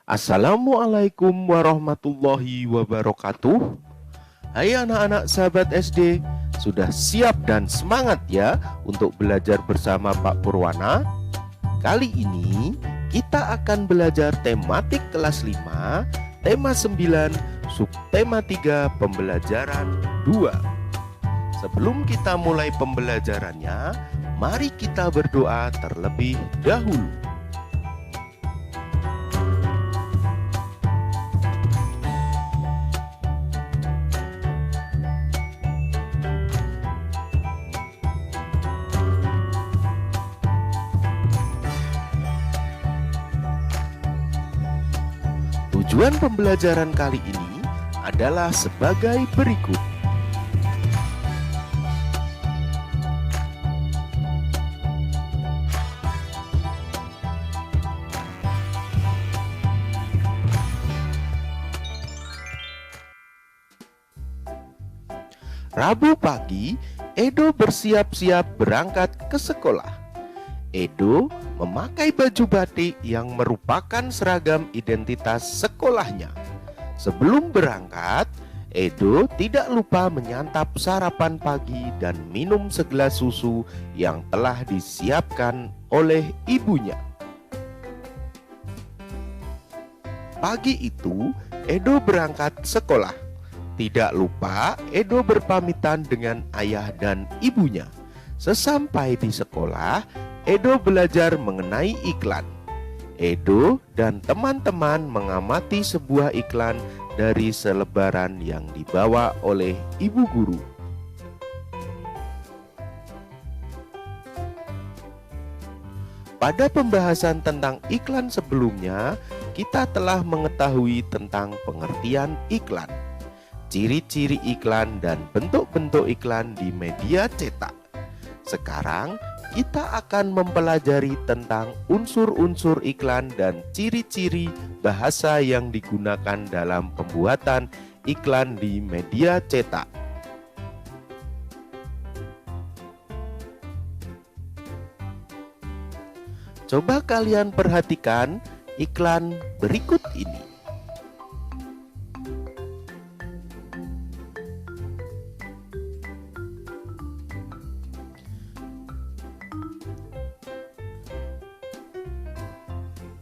Assalamualaikum warahmatullahi wabarakatuh. Hai anak-anak sahabat SD, sudah siap dan semangat ya untuk belajar bersama Pak Purwana? Kali ini kita akan belajar tematik kelas 5, tema 9, subtema 3, pembelajaran 2. Sebelum kita mulai pembelajarannya, mari kita berdoa terlebih dahulu. Tujuan pembelajaran kali ini adalah sebagai berikut. Rabu pagi, Edo bersiap-siap berangkat ke sekolah. Edo memakai baju batik yang merupakan seragam identitas sekolahnya. Sebelum berangkat, Edo tidak lupa menyantap sarapan pagi dan minum segelas susu yang telah disiapkan oleh ibunya. Pagi itu, Edo berangkat sekolah. Tidak lupa, Edo berpamitan dengan ayah dan ibunya. Sesampai di sekolah, Edo belajar mengenai iklan. Edo dan teman-teman mengamati sebuah iklan dari selebaran yang dibawa oleh ibu guru. Pada pembahasan tentang iklan sebelumnya, kita telah mengetahui tentang pengertian iklan, ciri-ciri iklan, dan bentuk-bentuk iklan di media cetak. Sekarang kita akan mempelajari tentang unsur-unsur iklan dan ciri-ciri bahasa yang digunakan dalam pembuatan iklan di media cetak. Coba kalian perhatikan iklan berikut ini.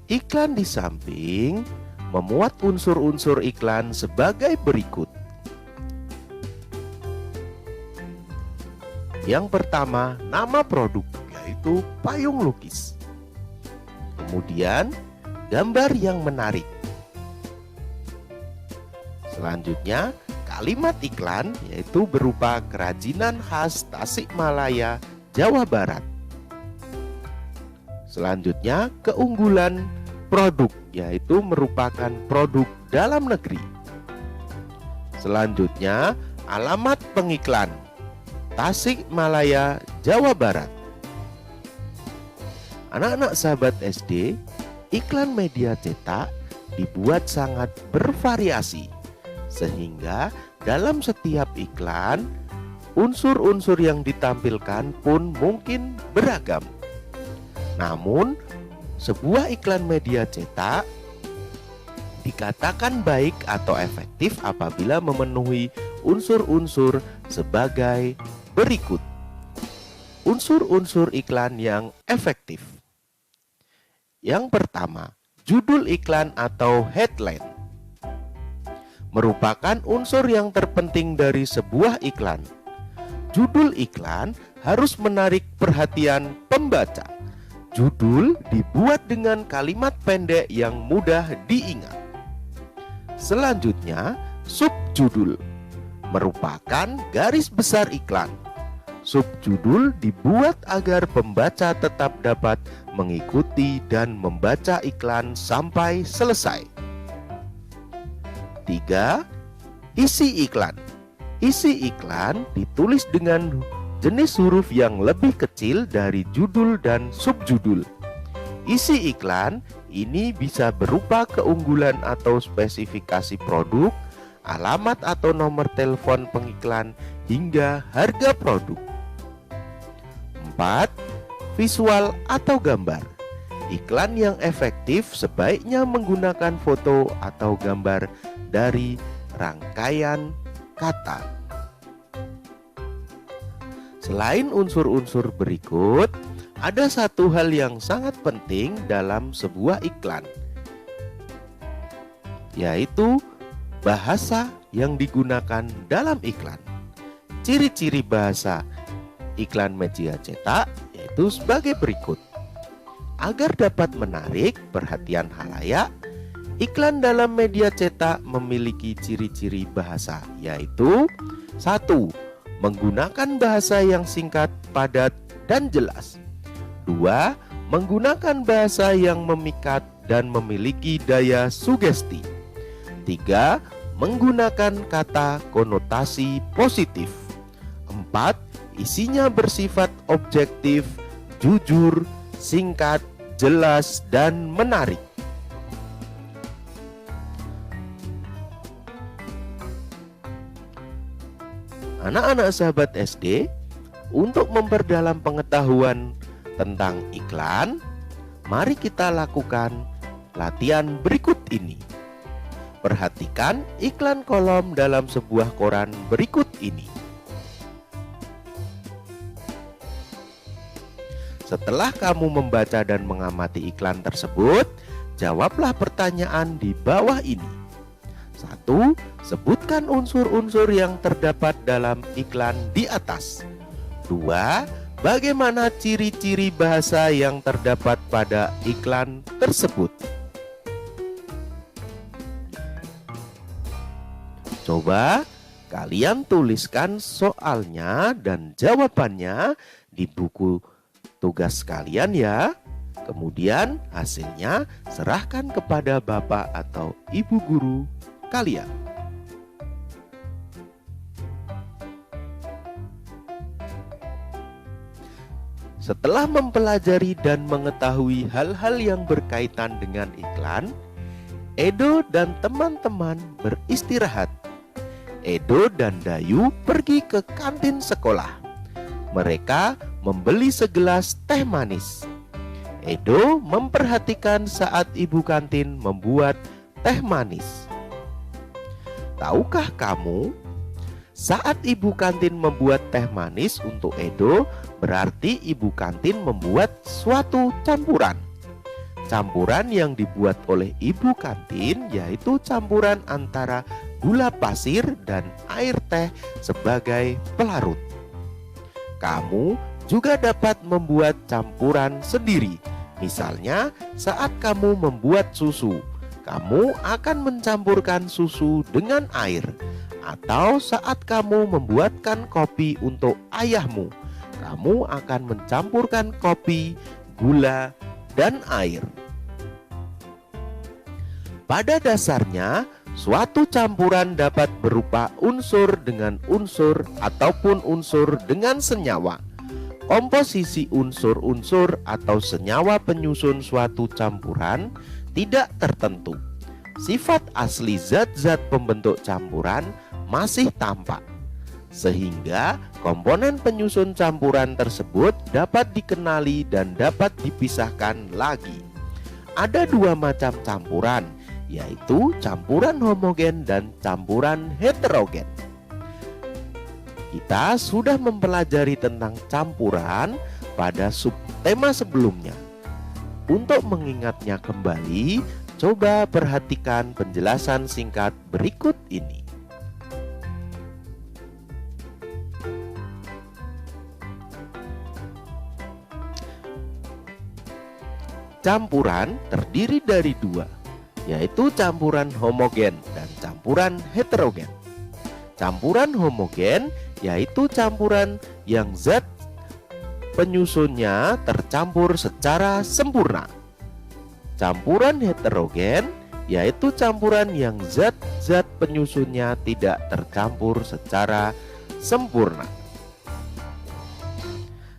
Iklan di samping memuat unsur-unsur iklan sebagai berikut. Yang pertama, nama produk, yaitu payung lukis. Kemudian, gambar yang menarik. Selanjutnya, kalimat iklan, yaitu berupa kerajinan khas Tasikmalaya, Jawa Barat. Selanjutnya, keunggulan produk, yaitu merupakan produk dalam negeri. Selanjutnya, alamat pengiklan, Tasikmalaya, Jawa Barat. Anak-anak sahabat SD, iklan media cetak dibuat sangat bervariasi, sehingga dalam setiap iklan, unsur-unsur yang ditampilkan pun mungkin beragam. Namun, sebuah iklan media cetak dikatakan baik atau efektif apabila memenuhi unsur-unsur sebagai berikut. Unsur-unsur iklan yang efektif. Yang pertama, judul iklan atau headline merupakan unsur yang terpenting dari sebuah iklan. Judul iklan harus menarik perhatian pembaca. Judul dibuat dengan kalimat pendek yang mudah diingat. Selanjutnya, subjudul merupakan garis besar iklan. Subjudul dibuat agar pembaca tetap dapat mengikuti dan membaca iklan sampai selesai. 3. Isi iklan. Isi iklan ditulis dengan jenis huruf yang lebih kecil dari judul dan subjudul. Isi iklan ini bisa berupa keunggulan atau spesifikasi produk, alamat atau nomor telepon pengiklan, hingga harga produk. 4. Visual atau gambar. Iklan yang efektif sebaiknya menggunakan foto atau gambar dari rangkaian kata. Selain unsur-unsur berikut, ada satu hal yang sangat penting dalam sebuah iklan, yaitu bahasa yang digunakan dalam iklan. Ciri-ciri bahasa iklan media cetak yaitu sebagai berikut. Agar dapat menarik perhatian khalayak, iklan dalam media cetak memiliki ciri-ciri bahasa, yaitu 1. Menggunakan bahasa yang singkat, padat, dan jelas. 2. Menggunakan bahasa yang memikat dan memiliki daya sugesti. 3. Menggunakan kata konotasi positif. 4. Isinya bersifat objektif, jujur, singkat, jelas, dan menarik. Anak-anak sahabat SD, untuk memperdalam pengetahuan tentang iklan, mari kita lakukan latihan berikut ini. Perhatikan iklan kolom dalam sebuah koran berikut ini. Setelah kamu membaca dan mengamati iklan tersebut, jawablah pertanyaan di bawah ini. 1. Sebutkan unsur-unsur yang terdapat dalam iklan di atas. 2. Bagaimana ciri-ciri bahasa yang terdapat pada iklan tersebut? Coba kalian tuliskan soalnya dan jawabannya di buku tugas kalian ya. Kemudian hasilnya serahkan kepada bapak atau ibu guru kalian. Setelah mempelajari dan mengetahui hal-hal yang berkaitan dengan iklan, Edo dan teman-teman beristirahat. Edo dan Dayu pergi ke kantin sekolah. Mereka membeli segelas teh manis. Edo memperhatikan saat ibu kantin membuat teh manis. Tahukah kamu, saat ibu kantin membuat teh manis untuk Edo, berarti ibu kantin membuat suatu campuran. Campuran yang dibuat oleh ibu kantin yaitu campuran antara gula pasir dan air teh sebagai pelarut. Kamu juga dapat membuat campuran sendiri. Misalnya, saat kamu membuat susu, kamu akan mencampurkan susu dengan air. Atau saat kamu membuatkan kopi untuk ayahmu, kamu akan mencampurkan kopi, gula, dan air. Pada dasarnya, suatu campuran dapat berupa unsur dengan unsur ataupun unsur dengan senyawa. Komposisi unsur-unsur atau senyawa penyusun suatu campuran tidak tertentu. Sifat asli zat-zat pembentuk campuran masih tampak, sehingga komponen penyusun campuran tersebut dapat dikenali dan dapat dipisahkan lagi. Ada dua macam campuran, yaitu campuran homogen dan campuran heterogen. Kita sudah mempelajari tentang campuran pada subtema sebelumnya. Untuk mengingatnya kembali, coba perhatikan penjelasan singkat berikut ini. Campuran terdiri dari dua, yaitu campuran homogen dan campuran heterogen. Campuran homogen yaitu campuran yang zat penyusunnya tercampur secara sempurna. Campuran heterogen yaitu campuran yang zat-zat penyusunnya tidak tercampur secara sempurna.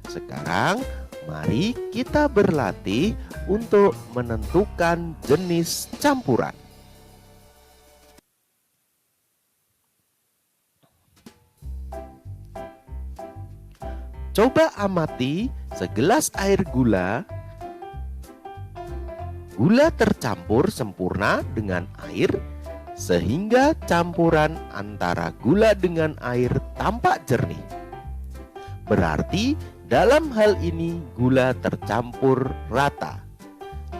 Sekarang mari kita berlatih untuk menentukan jenis campuran. Coba amati segelas air gula Gula tercampur sempurna dengan air sehingga campuran antara gula dengan air tampak jernih. Berarti dalam hal ini gula tercampur rata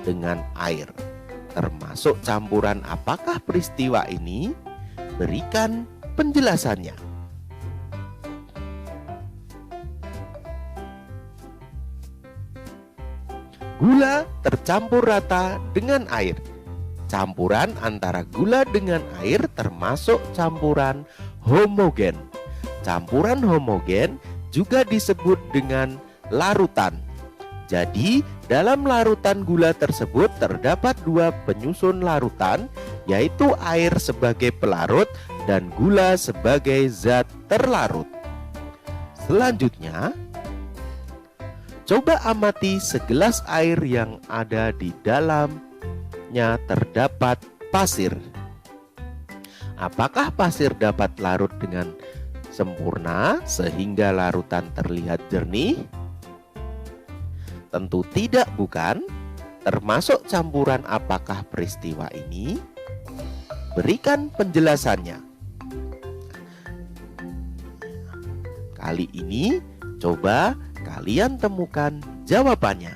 dengan air. Termasuk campuran apakah peristiwa ini? Berikan penjelasannya. Gula tercampur rata dengan air. Campuran antara gula dengan air termasuk campuran homogen. Campuran homogen juga disebut dengan larutan. Jadi, dalam larutan gula tersebut terdapat dua penyusun larutan, yaitu air sebagai pelarut dan gula sebagai zat terlarut. Selanjutnya, coba amati segelas air yang ada di dalamnya terdapat pasir. Apakah pasir dapat larut dengan sempurna sehingga larutan terlihat jernih? Tentu tidak, bukan? Termasuk campuran apakah peristiwa ini? Berikan penjelasannya. Kali ini coba kalian temukan jawabannya.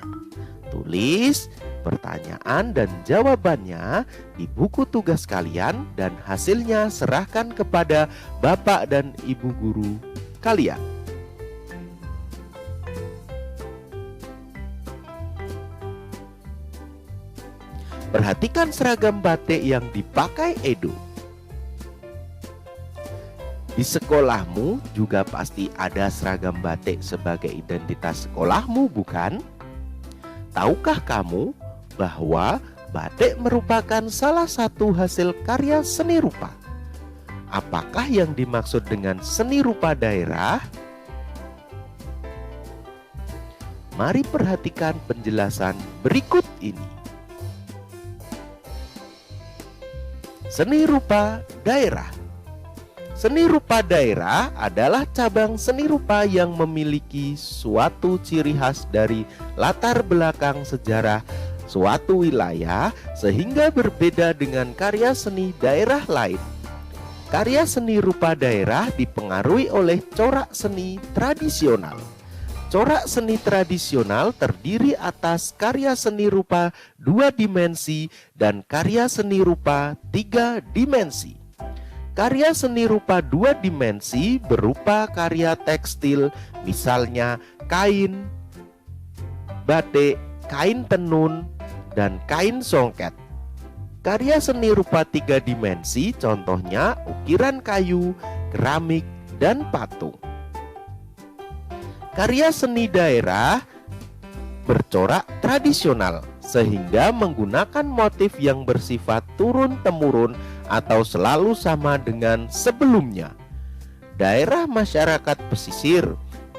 Tulis pertanyaan dan jawabannya di buku tugas kalian dan hasilnya serahkan kepada Bapak dan Ibu guru kalian. Perhatikan seragam batik yang dipakai Edo. Di sekolahmu juga pasti ada seragam batik sebagai identitas sekolahmu, bukan? Tahukah kamu bahwa batik merupakan salah satu hasil karya seni rupa? Apakah yang dimaksud dengan seni rupa daerah? Mari perhatikan penjelasan berikut ini. Seni rupa daerah. Seni rupa daerah adalah cabang seni rupa yang memiliki suatu ciri khas dari latar belakang sejarah suatu wilayah sehingga berbeda dengan karya seni daerah lain. Karya seni rupa daerah dipengaruhi oleh corak seni tradisional. Corak seni tradisional terdiri atas karya seni rupa 2 dimensi dan karya seni rupa 3 dimensi. Karya seni rupa 2 dimensi berupa karya tekstil, misalnya kain, batik, kain tenun, dan kain songket. Karya seni rupa 3 dimensi contohnya ukiran kayu, keramik, dan patung. Karya seni daerah bercorak tradisional sehingga menggunakan motif yang bersifat turun-temurun atau selalu sama dengan sebelumnya. Daerah masyarakat pesisir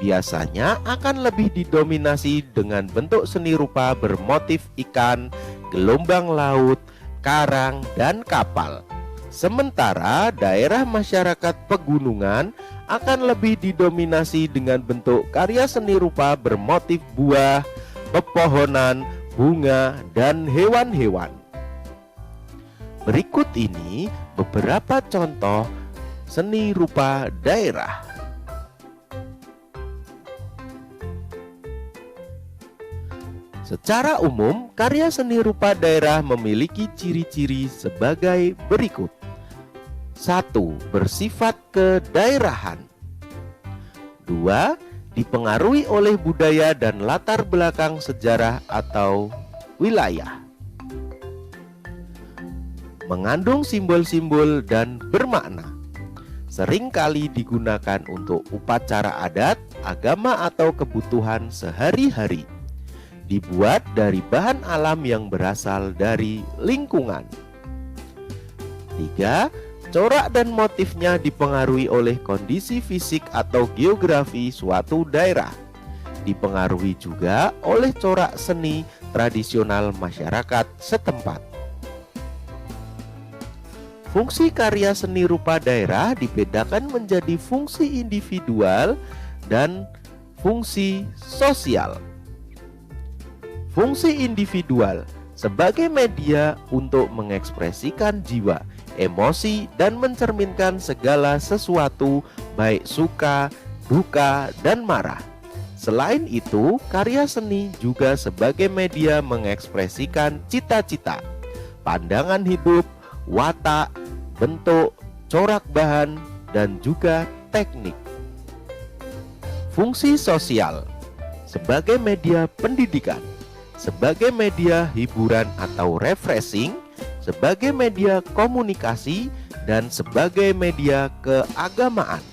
biasanya akan lebih didominasi dengan bentuk seni rupa bermotif ikan, gelombang laut, karang, dan kapal. Sementara daerah masyarakat pegunungan akan lebih didominasi dengan bentuk karya seni rupa bermotif buah, pepohonan, bunga, dan hewan-hewan. Berikut ini beberapa contoh seni rupa daerah. Secara umum, karya seni rupa daerah memiliki ciri-ciri sebagai berikut. 1. Bersifat kedaerahan. 2. Dipengaruhi oleh budaya dan latar belakang sejarah atau wilayah. Mengandung simbol-simbol dan bermakna. Seringkali digunakan untuk upacara adat, agama atau kebutuhan sehari-hari. Dibuat dari bahan alam yang berasal dari lingkungan. 3. Corak dan motifnya dipengaruhi oleh kondisi fisik atau geografi suatu daerah. Dipengaruhi juga oleh corak seni tradisional masyarakat setempat. Fungsi karya seni rupa daerah dibedakan menjadi fungsi individual dan fungsi sosial. Fungsi individual sebagai media untuk mengekspresikan jiwa, emosi, dan mencerminkan segala sesuatu, baik suka, duka, dan marah. Selain itu, karya seni juga sebagai media mengekspresikan cita-cita, pandangan hidup, watak, bentuk, corak bahan, dan juga teknik. Fungsi sosial sebagai media pendidikan, sebagai media hiburan atau refreshing, sebagai media komunikasi, dan sebagai media keagamaan.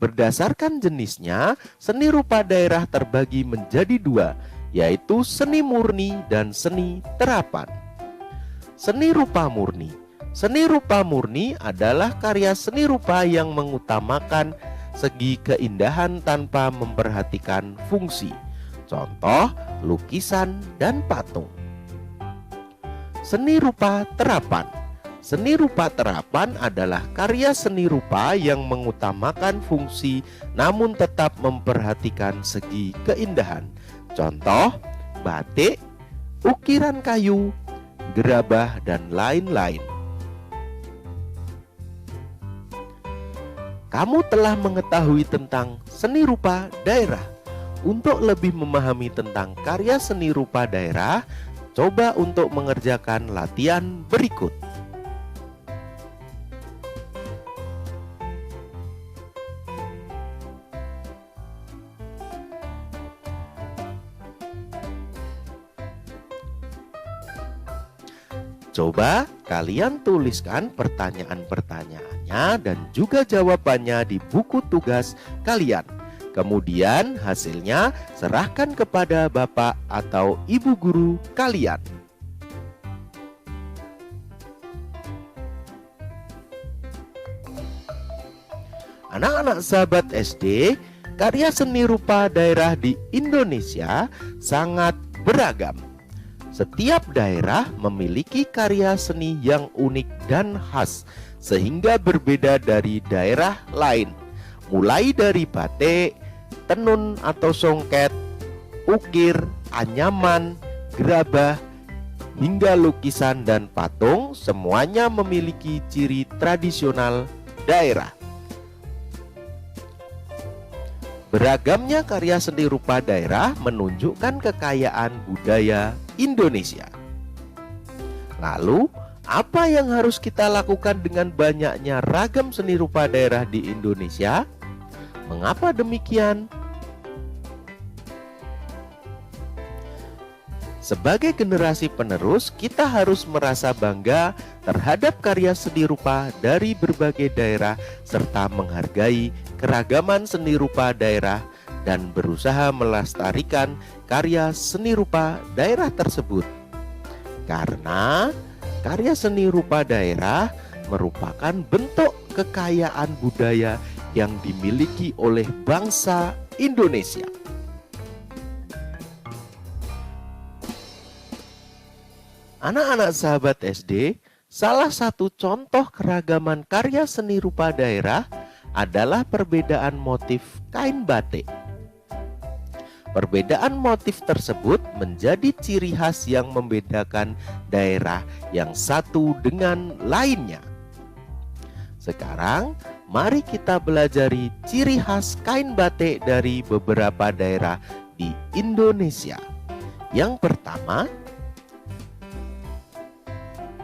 Berdasarkan jenisnya, seni rupa daerah terbagi menjadi dua, yaitu seni murni dan seni terapan. Seni rupa murni. Seni rupa murni adalah karya seni rupa yang mengutamakan segi keindahan tanpa memperhatikan fungsi. Contoh, lukisan dan patung. Seni rupa terapan. Seni rupa terapan adalah karya seni rupa yang mengutamakan fungsi namun tetap memperhatikan segi keindahan. Contoh, batik, ukiran kayu, gerabah, dan lain-lain. Kamu telah mengetahui tentang seni rupa daerah. Untuk lebih memahami tentang karya seni rupa daerah, coba untuk mengerjakan latihan berikut. Coba kalian tuliskan pertanyaan-pertanyaannya dan juga jawabannya di buku tugas kalian. Kemudian hasilnya serahkan kepada bapak atau ibu guru kalian. Anak-anak sahabat SD, karya seni rupa daerah di Indonesia sangat beragam. Setiap daerah memiliki karya seni yang unik dan khas, sehingga berbeda dari daerah lain. Mulai dari batik, tenun atau songket, ukir, anyaman, gerabah, hingga lukisan dan patung, semuanya memiliki ciri tradisional daerah. Beragamnya karya seni rupa daerah menunjukkan kekayaan budaya Indonesia. Lalu, apa yang harus kita lakukan dengan banyaknya ragam seni rupa daerah di Indonesia? Mengapa demikian? Sebagai generasi penerus, kita harus merasa bangga terhadap karya seni rupa dari berbagai daerah serta menghargai keragaman seni rupa daerah dan berusaha melestarikan karya seni rupa daerah tersebut. Karena karya seni rupa daerah merupakan bentuk kekayaan budaya yang dimiliki oleh bangsa Indonesia. Anak-anak sahabat SD, salah satu contoh keragaman karya seni rupa daerah adalah perbedaan motif kain batik. Perbedaan motif tersebut menjadi ciri khas yang membedakan daerah yang satu dengan lainnya. Sekarang, mari kita belajari ciri khas kain batik dari beberapa daerah di Indonesia. Yang pertama,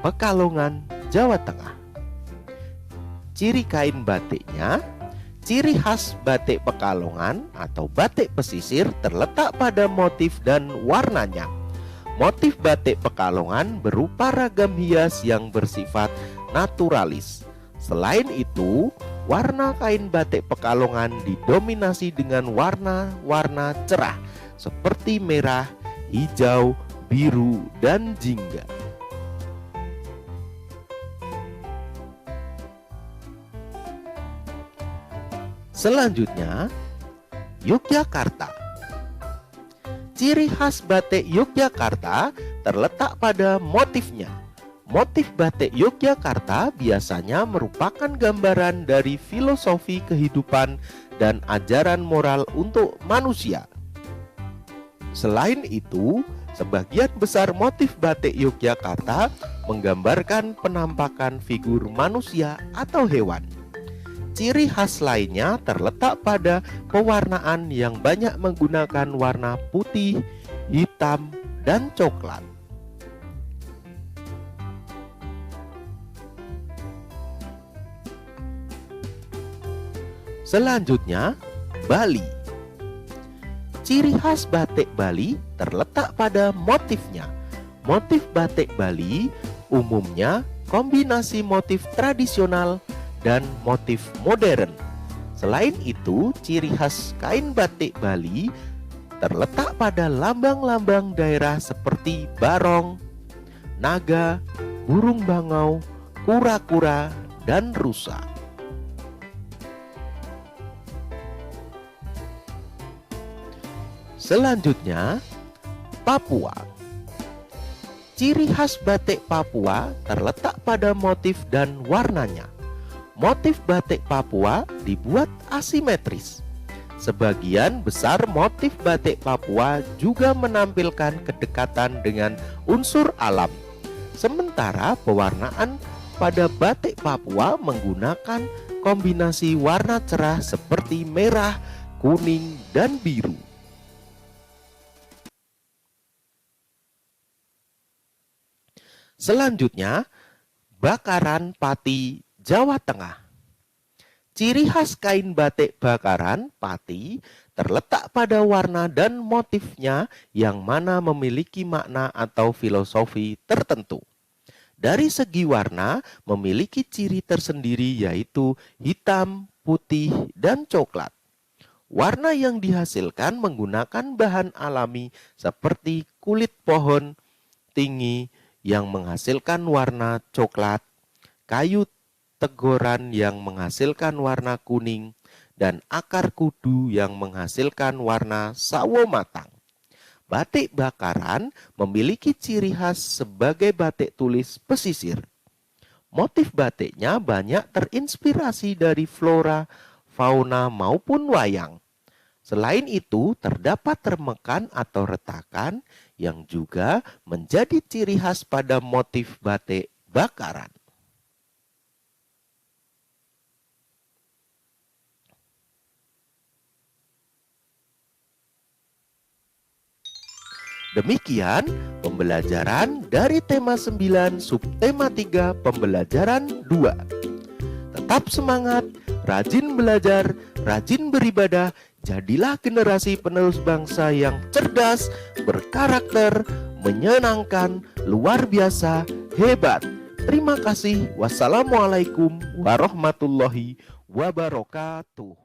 Pekalongan, Jawa Tengah. Ciri kain batiknya, ciri khas batik Pekalongan atau batik pesisir terletak pada motif dan warnanya. Motif batik Pekalongan berupa ragam hias yang bersifat naturalis. Selain itu, warna kain batik Pekalongan didominasi dengan warna-warna cerah seperti merah, hijau, biru, dan jingga. Selanjutnya, Yogyakarta. Ciri khas batik Yogyakarta terletak pada motifnya. Motif batik Yogyakarta biasanya merupakan gambaran dari filosofi kehidupan dan ajaran moral untuk manusia. Selain itu, sebagian besar motif batik Yogyakarta menggambarkan penampakan figur manusia atau hewan. Ciri khas lainnya terletak pada pewarnaan yang banyak menggunakan warna putih, hitam, dan coklat. Selanjutnya, Bali. Ciri khas batik Bali terletak pada motifnya. Motif batik Bali umumnya kombinasi motif tradisional dan motif modern. Selain itu, ciri khas kain batik Bali terletak pada lambang-lambang daerah seperti barong, naga, burung bangau, kura-kura, dan rusa. Selanjutnya, Papua. Ciri khas batik Papua terletak pada motif dan warnanya. Motif batik Papua dibuat asimetris. Sebagian besar motif batik Papua juga menampilkan kedekatan dengan unsur alam. Sementara pewarnaan pada batik Papua menggunakan kombinasi warna cerah seperti merah, kuning, dan biru. Selanjutnya, Bakaran Pati, Jawa Tengah. Ciri khas kain batik Bakaran Pati terletak pada warna dan motifnya yang mana memiliki makna atau filosofi tertentu. Dari segi warna memiliki ciri tersendiri yaitu hitam, putih, dan coklat. Warna yang dihasilkan menggunakan bahan alami seperti kulit pohon tinggi yang menghasilkan warna coklat, kayu tegoran yang menghasilkan warna kuning, dan akar kudu yang menghasilkan warna sawo matang. Batik Bakaran memiliki ciri khas sebagai batik tulis pesisir. Motif batiknya banyak terinspirasi dari flora, fauna maupun wayang. Selain itu, terdapat remekan atau retakan yang juga menjadi ciri khas pada motif batik Bakaran. Demikian pembelajaran dari tema 9 subtema 3 pembelajaran 2. Tetap semangat, rajin belajar, rajin beribadah. Jadilah generasi penerus bangsa yang cerdas, berkarakter, menyenangkan, luar biasa, hebat. Terima kasih. Wassalamualaikum warahmatullahi wabarakatuh.